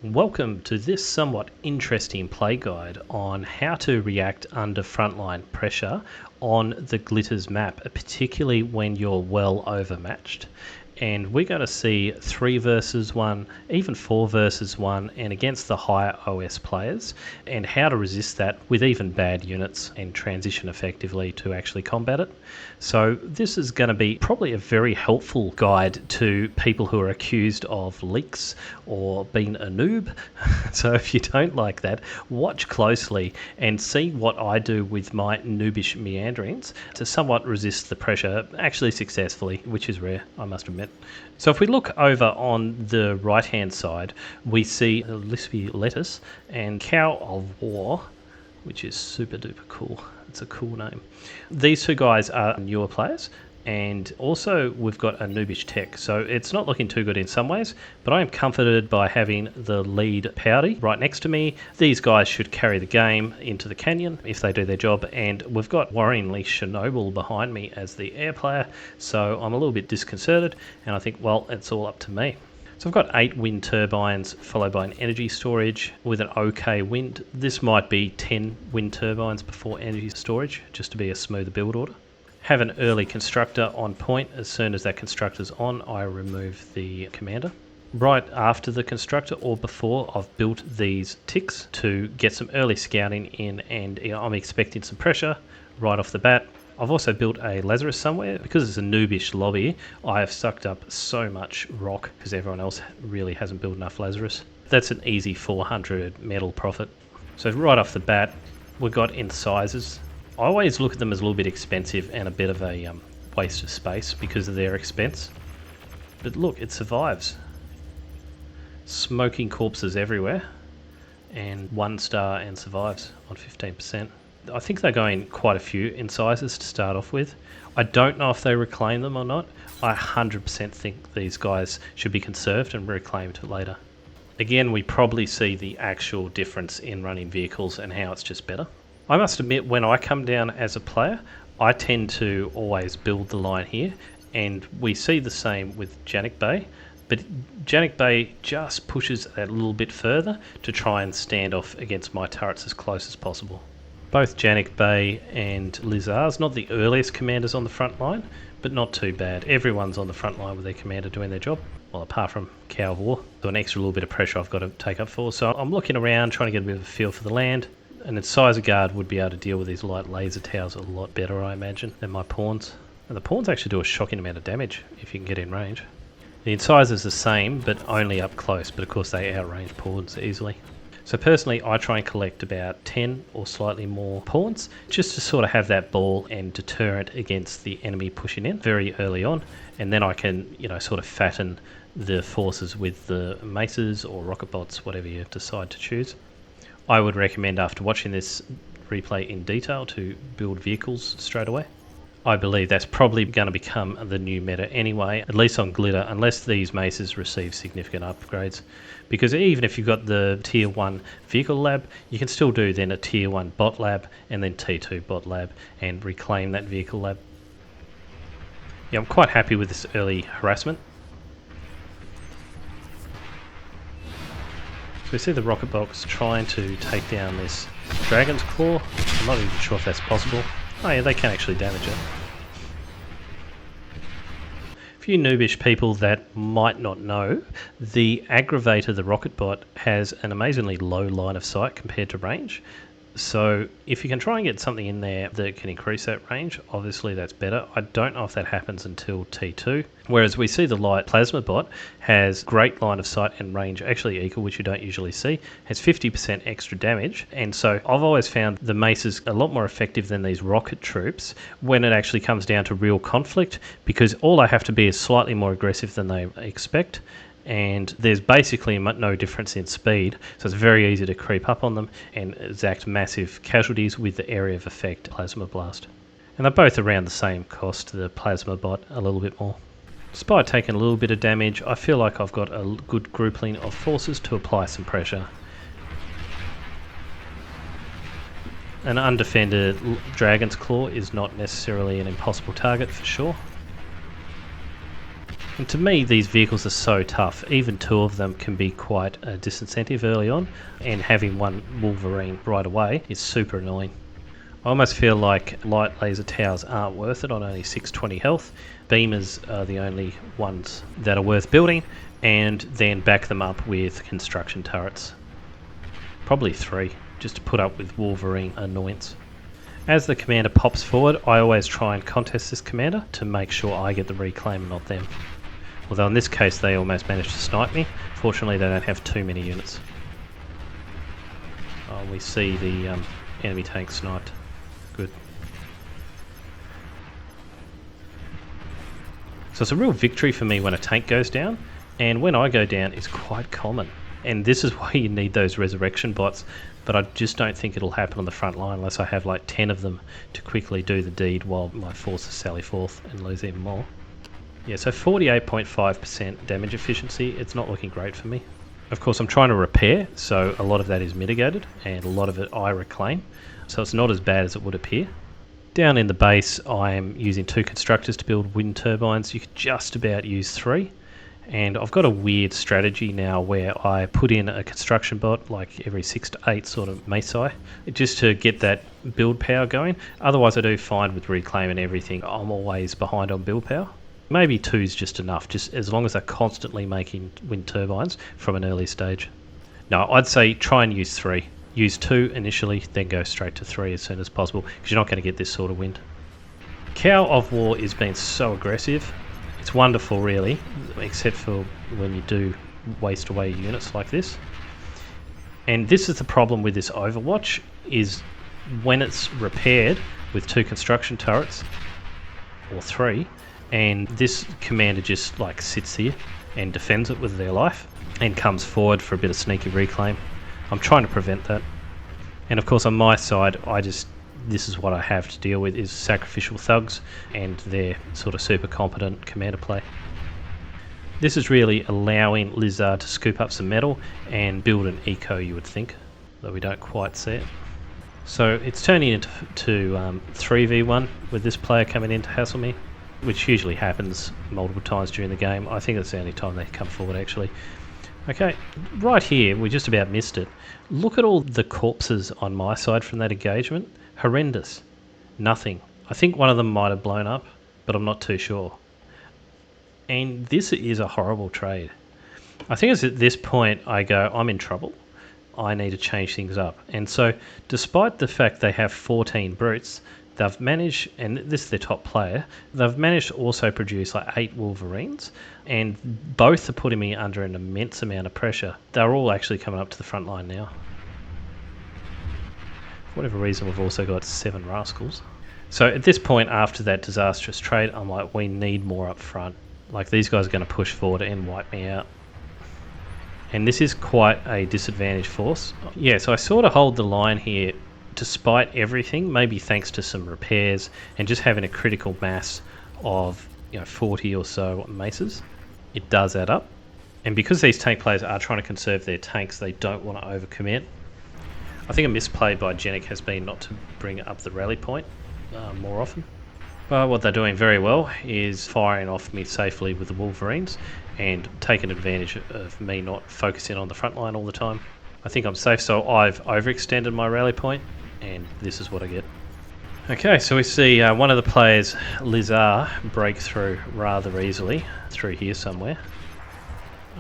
Welcome to this somewhat interesting play guide on how to react under frontline pressure on the Glitters map, particularly when you're well overmatched. And we're going to see 3 versus 1, even 4 versus 1, and against the higher OS players, and how to resist that with even bad units and transition effectively to actually combat it. So this is going to be probably a very helpful guide to people who are accused of leaks or being a noob. So if you don't like that, watch closely and see what I do with my noobish meanderings to somewhat resist the pressure, actually successfully, which is rare, I must admit. So if we look over on the right hand side, we see Lispy Lettuce and Cow of War, which is super duper cool. It's a cool name. These two guys are newer players, and also we've got a noobish tech, so it's not looking too good in some ways, but I am comforted by having the lead Pouty right next to me. These guys should carry the game into the canyon if they do their job, and we've got worryingly Chernobyl behind me as the air player, so I'm a little bit disconcerted, and I think, well, it's all up to me. So I've got 8 wind turbines followed by an energy storage with an OK wind. This might be 10 wind turbines before energy storage, just to be a smoother build order. Have an early constructor on point. As soon as that constructor's on, I remove the commander. Right after the constructor or before, I've built these ticks to get some early scouting in, and I'm expecting some pressure right off the bat. I've also built a Lazarus somewhere. Because it's a noobish lobby, I have sucked up so much rock because everyone else really hasn't built enough Lazarus. That's an easy 400 metal profit. So right off the bat, we've got incisors. I always look at them as a little bit expensive and a bit of a waste of space because of their expense. But look, it survives. Smoking corpses everywhere, and 1 star and survives on 15%. I think they're going quite a few incisors to start off with. I don't know if they reclaim them or not. I 100% think these guys should be conserved and reclaimed later. Again, we probably see the actual difference in running vehicles and how it's just better. I must admit, when I come down as a player, I tend to always build the line here, and we see the same with Janik Bay, but Janik Bay just pushes that a little bit further to try and stand off against my turrets as close as possible. Both Janik Bay and Lizar's not the earliest commanders on the front line, but not too bad. Everyone's on the front line with their commander doing their job. Well, apart from Cow of War. So an extra little bit of pressure I've got to take up for. So I'm looking around, trying to get a bit of a feel for the land. An incisor guard would be able to deal with these light laser towers a lot better, I imagine, than my pawns. And the pawns actually do a shocking amount of damage if you can get in range. The incisors the same, but only up close, but of course they outrange pawns easily. So personally, I try and collect about 10 or slightly more pawns, just to sort of have that ball and deterrent against the enemy pushing in very early on, and then I can, sort of fatten the forces with the maces or rocket bots, whatever you decide to choose. I would recommend, after watching this replay in detail, to build vehicles straight away. I believe that's probably going to become the new meta anyway, at least on Glitter, unless these maces receive significant upgrades. Because even if you've got the tier 1 vehicle lab, you can still do then a tier 1 bot lab and then T2 bot lab and reclaim that vehicle lab. Yeah, I'm quite happy with this early harassment. So we see the rocket box trying to take down this Dragon's Claw. I'm not even sure if that's possible. Oh yeah, they can actually damage it. For you noobish people that might not know, the aggravator, the rocket bot, has an amazingly low line of sight compared to range. So if you can try and get something in there that can increase that range, obviously that's better. I don't know if that happens until T2. Whereas we see the light plasma bot has great line of sight and range actually equal, which you don't usually see, has 50% extra damage. And so I've always found the maces a lot more effective than these rocket troops when it actually comes down to real conflict, because all they have to be is slightly more aggressive than they expect. And there's basically no difference in speed, so it's very easy to creep up on them and exact massive casualties with the area of effect Plasma Blast. And they're both around the same cost, the Plasma Bot a little bit more. Despite taking a little bit of damage, I feel like I've got a good grouping of forces to apply some pressure. An undefended Dragon's Claw is not necessarily an impossible target for sure. And to me, these vehicles are so tough. Even two of them can be quite a disincentive early on, and having one Wolverine right away is super annoying. I almost feel like light laser towers aren't worth it on only 620 health. Beamers are the only ones that are worth building, and then back them up with construction turrets. Probably 3, just to put up with Wolverine annoyance. As the commander pops forward, I always try and contest this commander to make sure I get the reclaim and not them. Although in this case they almost managed to snipe me. Fortunately they don't have too many units. Oh, we see the enemy tank sniped. Good. So it's a real victory for me when a tank goes down, and when I go down it's quite common. And this is why you need those resurrection bots, but I just don't think it'll happen on the front line unless I have like 10 of them to quickly do the deed while my forces sally forth and lose even more. Yeah, so 48.5% damage efficiency, it's not looking great for me. Of course I'm trying to repair, so a lot of that is mitigated and a lot of it I reclaim, so it's not as bad as it would appear. Down in the base I'm using 2 constructors to build wind turbines. You could just about use 3. And I've got a weird strategy now where I put in a construction bot like every 6 to 8 sort of Masai, just to get that build power going. Otherwise I do find with reclaim and everything I'm always behind on build power. Maybe 2 is just enough, just as long as they're constantly making wind turbines from an early stage. No, I'd say try and use 3. Use 2 initially, then go straight to 3 as soon as possible, because you're not going to get this sort of wind. Cow of War is being so aggressive. It's wonderful really, except for when you do waste away units like this. And this is the problem with this Overwatch, is when it's repaired with 2 construction turrets, or 3, and this commander just like sits here and defends it with their life and comes forward for a bit of sneaky reclaim. I'm trying to prevent that. And of course on my side, this is what I have to deal with, is sacrificial thugs and their sort of super competent commander play. This is really allowing Lizard to scoop up some metal and build an eco, you would think, though we don't quite see it. So it's turning into 3v1 with this player coming in to hassle me, which usually happens multiple times during the game. I think it's the only time they come forward actually. Okay, right here, we just about missed it. Look at all the corpses on my side from that engagement. Horrendous. Nothing. I think one of them might have blown up, but I'm not too sure. And this is a horrible trade. I think it's at this point I go, I'm in trouble. I need to change things up. And so, despite the fact they have 14 brutes, they've managed, and this is their top player, they've managed to also produce like 8 Wolverines, and both are putting me under an immense amount of pressure. They're all actually coming up to the front line now. For whatever reason, we've also got 7 Rascals. So at this point, after that disastrous trade, I'm like, we need more up front. Like, these guys are going to push forward and wipe me out. And this is quite a disadvantaged force. Yeah, so I sort of hold the line here despite everything, maybe thanks to some repairs and just having a critical mass of 40 or so maces. It does add up. And because these tank players are trying to conserve their tanks, they don't want to overcommit. I think a misplay by Genic has been not to bring up the rally point more often. But what they're doing very well is firing off me safely with the Wolverines and taking advantage of me not focusing on the front line all the time. I think I'm safe, so I've overextended my rally point, and this is what I get. Okay, so we see one of the players, Lizard, break through rather easily through here somewhere.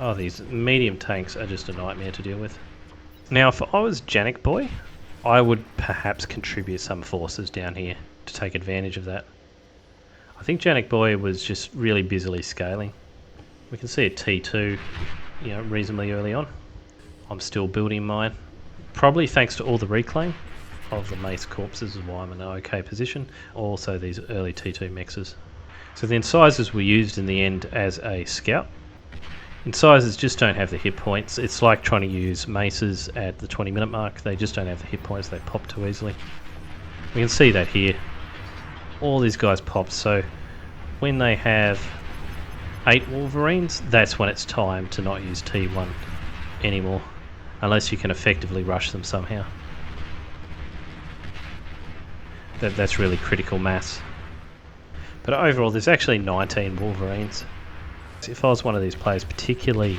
Oh, these medium tanks are just a nightmare to deal with. Now, if I was Janik Boy, I would perhaps contribute some forces down here to take advantage of that. I think Janik Boy was just really busily scaling. We can see a T2, reasonably early on. I'm still building mine, probably thanks to all the reclaim of the mace corpses is why I'm in an okay position. Also these early T2 mexes. So the incisors were used in the end as a scout. Incisors just don't have the hit points. It's like trying to use maces at the 20-minute mark. They just don't have the hit points. They pop too easily. We can see that here. All these guys pop. So when they have 8 Wolverines, that's when it's time to not use T1 anymore, unless you can effectively rush them somehow. That's really critical mass. But overall, there's actually 19 Wolverines. If I was one of these players, particularly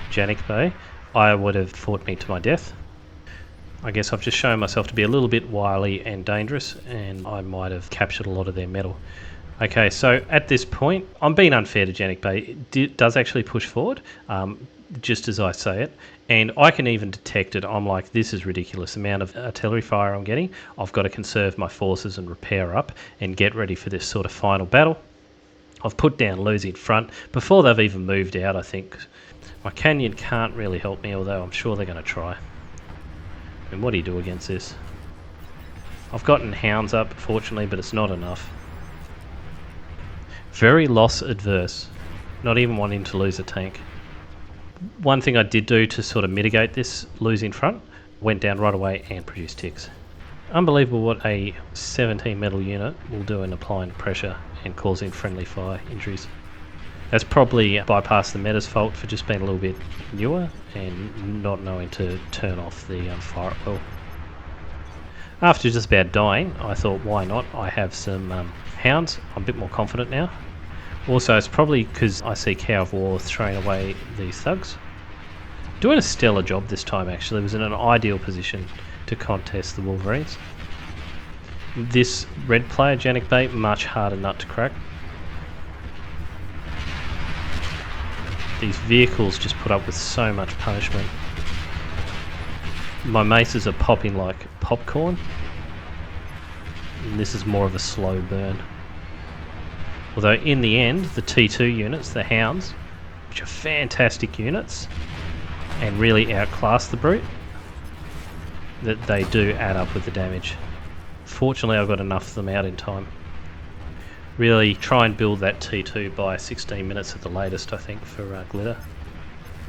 Janik Bay, I would have fought me to my death. I guess I've just shown myself to be a little bit wily and dangerous, and I might have captured a lot of their metal. Okay, so at this point, I'm being unfair to Janik Bay. It does actually push forward, just as I say it, and I can even detect it. I'm like, this is ridiculous, the amount of artillery fire I'm getting. I've got to conserve my forces and repair up and get ready for this sort of final battle. I've put down losing front before they've even moved out, I think. My canyon can't really help me, although I'm sure they're going to try. And what do you do against this? I've gotten hounds up, fortunately, but it's not enough. Very loss adverse. Not even wanting to lose a tank. One thing I did do to sort of mitigate this losing front, went down right away and produced ticks. Unbelievable what a 17 metal unit will do in applying pressure and causing friendly fire injuries. That's probably bypassed the meta's fault for just being a little bit newer and not knowing to turn off the fire at will. After just about dying, I thought, why not? I have some hounds. I'm a bit more confident now. Also, it's probably because I see Cow of War throwing away these thugs. Doing a stellar job this time, actually. It was in an ideal position to contest the Wolverines. This red player, Janik Bay, much harder nut to crack. These vehicles just put up with so much punishment. My maces are popping like popcorn. And this is more of a slow burn. Although in the end, the T2 units, the Hounds, which are fantastic units, and really outclass the Brute, that they do add up with the damage. Fortunately, I've got enough of them out in time. Really try and build that T2 by 16 minutes at the latest, I think, for glitter.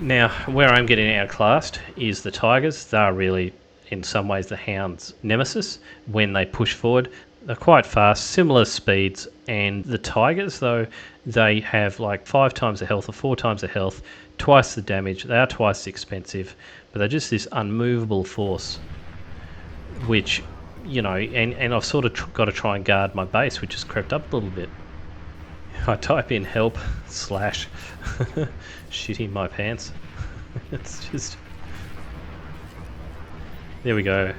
Now, where I'm getting outclassed is the Tigers. They're really, in some ways, the Hounds' nemesis. When they push forward, they're quite fast, similar speeds, and the Tigers, though, they have like 5 times the health or 4 times the health, twice the damage. They are twice as expensive, but they're just this unmovable force, which, you know, and I've sort of got to try and guard my base, which has crept up a little bit. I type in help / shitting my pants. It's just... There we go.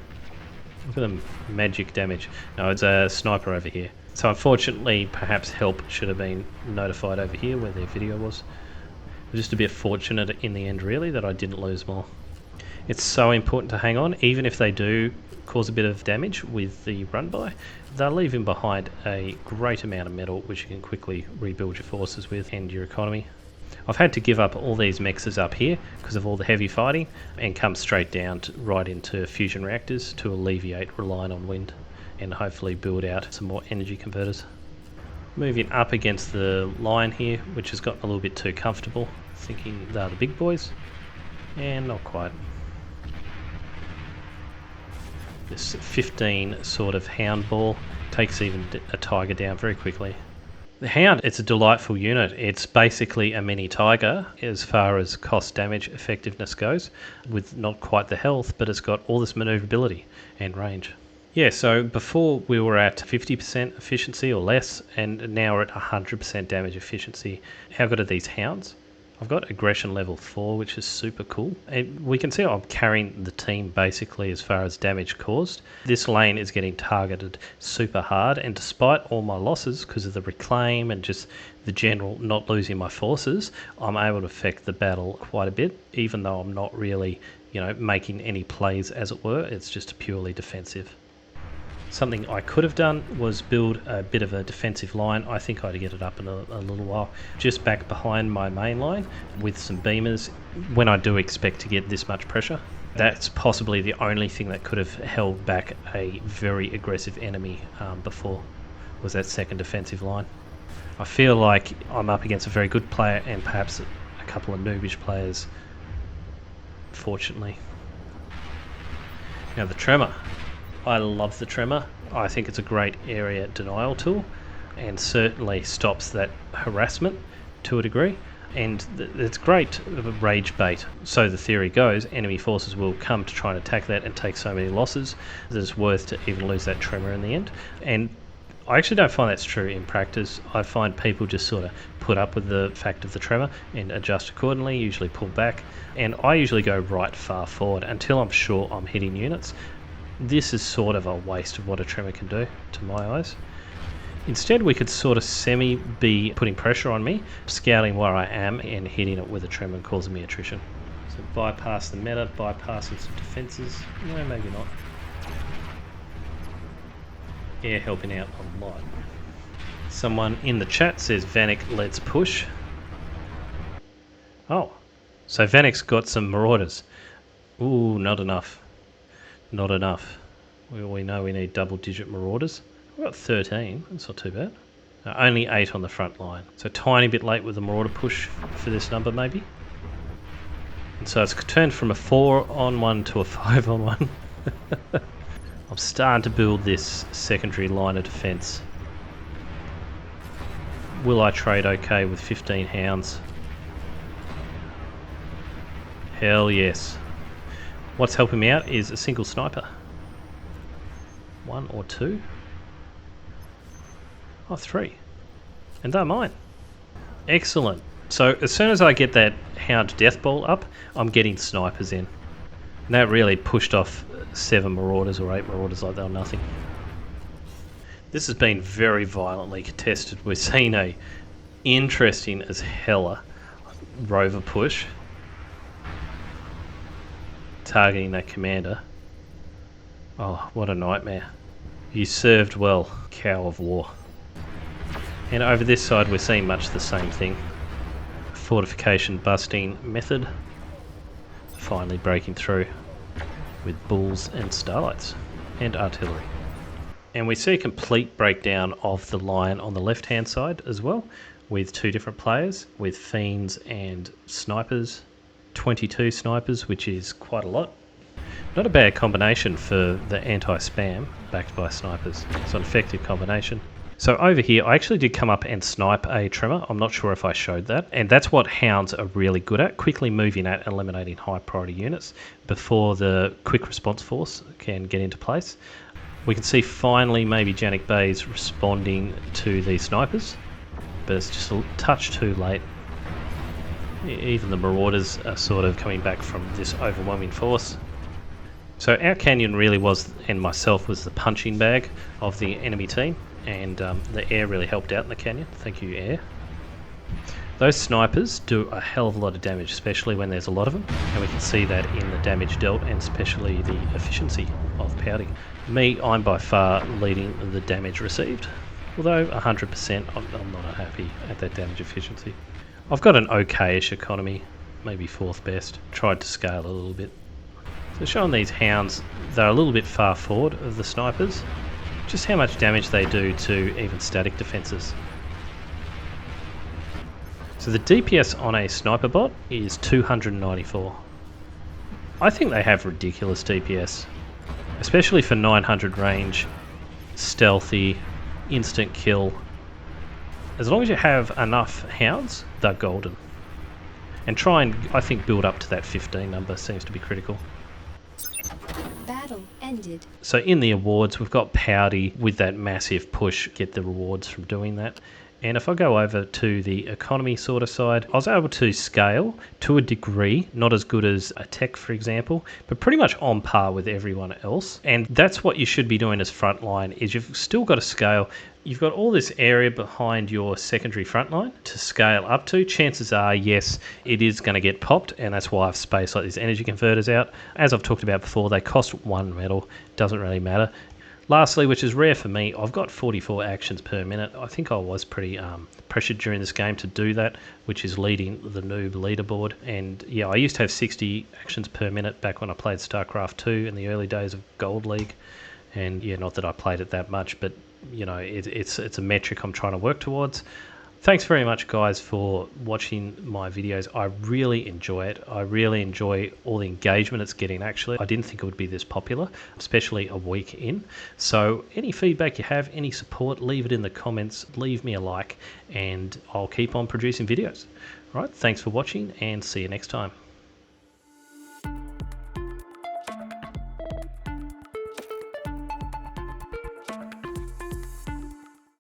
Look at them, magic damage. No, it's a sniper over here. So unfortunately, perhaps help should have been notified over here where their video was. Just a bit fortunate in the end, really, that I didn't lose more. It's so important to hang on, even if they do cause a bit of damage with the run by. They're leaving behind a great amount of metal, which you can quickly rebuild your forces with and your economy. I've had to give up all these mexes up here because of all the heavy fighting and come straight down right into fusion reactors to alleviate relying on wind and hopefully build out some more energy converters. Moving up against the line here, which has gotten a little bit too comfortable, thinking they're the big boys, and not quite. This 15 sort of hound ball takes even a tiger down very quickly. The Hound, it's a delightful unit. It's basically a mini Tiger as far as cost damage effectiveness goes, with not quite the health, but it's got all this manoeuvrability and range. Yeah, so before we were at 50% efficiency or less, and now we're at 100% damage efficiency. How good are these Hounds? I've got aggression level 4, which is super cool. And we can see I'm carrying the team basically as far as damage caused. This lane is getting targeted super hard, and despite all my losses because of the reclaim and just the general not losing my forces, I'm able to affect the battle quite a bit, even though I'm not really, making any plays as it were. It's just purely defensive. Something I could have done was build a bit of a defensive line. I think I'd get it up in a little while. Just back behind my main line with some beamers when I do expect to get this much pressure. That's possibly the only thing that could have held back a very aggressive enemy before, was that second defensive line. I feel like I'm up against a very good player and perhaps a couple of noobish players, fortunately. Now the Tremor. I love the Tremor. I think it's a great area denial tool and certainly stops that harassment to a degree. And it's great rage bait. So the theory goes, enemy forces will come to try and attack that and take so many losses that it's worth to even lose that Tremor in the end. And I actually don't find that's true in practice. I find people just sort of put up with the fact of the tremor and adjust accordingly, usually pull back. And I usually go right far forward until I'm sure I'm hitting units. This is sort of a waste of what a tremor can do to my eyes. Instead, we could sort of be putting pressure on me, scouting where I am and hitting it with a tremor and causing me attrition. So bypass the meta, bypassing some defences. No, maybe not. Air helping out a lot. Someone in the chat says, Vanek, let's push. Oh, so Vanek's got some Marauders. Ooh, not enough. Not enough. We know we need double-digit Marauders. We've got 13. That's not too bad. Only 8 on the front line. So tiny bit late with the Marauder push for this number, maybe. And so it's turned from a 4-on-1 to a 5-on-1. I'm starting to build this secondary line of defence. Will I trade okay with 15 hounds? Hell yes. What's helping me out is a single sniper. 1 or 2? Oh, 3. And they're mine. Excellent. So as soon as I get that hound death ball up, I'm getting snipers in. And that really pushed off 7 Marauders or 8 Marauders like they were nothing. This has been very violently contested. We're seeing a interesting as hella rover push. Targeting that commander. Oh, what a nightmare. You served well, cow of war. And over this side we're seeing much the same thing. Fortification busting method. Finally breaking through with bulls and starlights and artillery. And we see a complete breakdown of the line on the left hand side as well, with 2 different players, with fiends and snipers. 22 snipers, which is quite a lot. Not a bad combination for the anti-spam backed by snipers. It's an effective combination. So over here, I actually did come up and snipe a tremor. I'm not sure if I showed that. And that's what hounds are really good at, quickly moving at and eliminating high priority units before the quick response force can get into place. We can see finally maybe Janik Bay's responding to these snipers, but it's just a touch too late. Even the Marauders are sort of coming back from this overwhelming force. So our canyon really was, and myself, was the punching bag of the enemy team, and the air really helped out in the canyon. Thank you, air. Those snipers do a hell of a lot of damage, especially when there's a lot of them, and we can see that in the damage dealt and especially the efficiency of pouting. Me, I'm by far leading the damage received, although 100% I'm not happy at that damage efficiency. I've got an okay-ish economy, maybe 4th best. Tried to scale a little bit. So showing these hounds, they're a little bit far forward of the snipers. Just how much damage they do to even static defences. So the DPS on a sniper bot is 294. I think they have ridiculous DPS, especially for 900 range, stealthy, instant kill. As long as you have enough hounds, they're golden. And try and, I think, build up to that 15 number seems to be critical. Battle ended. So in the awards, we've got Pouty with that massive push, get the rewards from doing that. And if I go over to the economy sort of side, I was able to scale to a degree, not as good as a tech, for example, but pretty much on par with everyone else. And that's what you should be doing as frontline, is you've still got to scale. You've got all this area behind your secondary frontline to scale up to. Chances are, yes, it is going to get popped, and that's why I've spaced like these energy converters out. As I've talked about before, they cost 1 metal, doesn't really matter. Lastly, which is rare for me, I've got 44 actions per minute. I think I was pretty pressured during this game to do that, which is leading the noob leaderboard. And yeah, I used to have 60 actions per minute back when I played StarCraft 2 in the early days of Gold League. And yeah, not that I played it that much, but you know, it's a metric I'm trying to work towards. Thanks very much, guys, for watching my videos. I really enjoy it. I really enjoy all the engagement it's getting, actually. I didn't think it would be this popular, especially a week in. So any feedback you have, any support, leave it in the comments, leave me a like, and I'll keep on producing videos. All right, thanks for watching, and see you next time.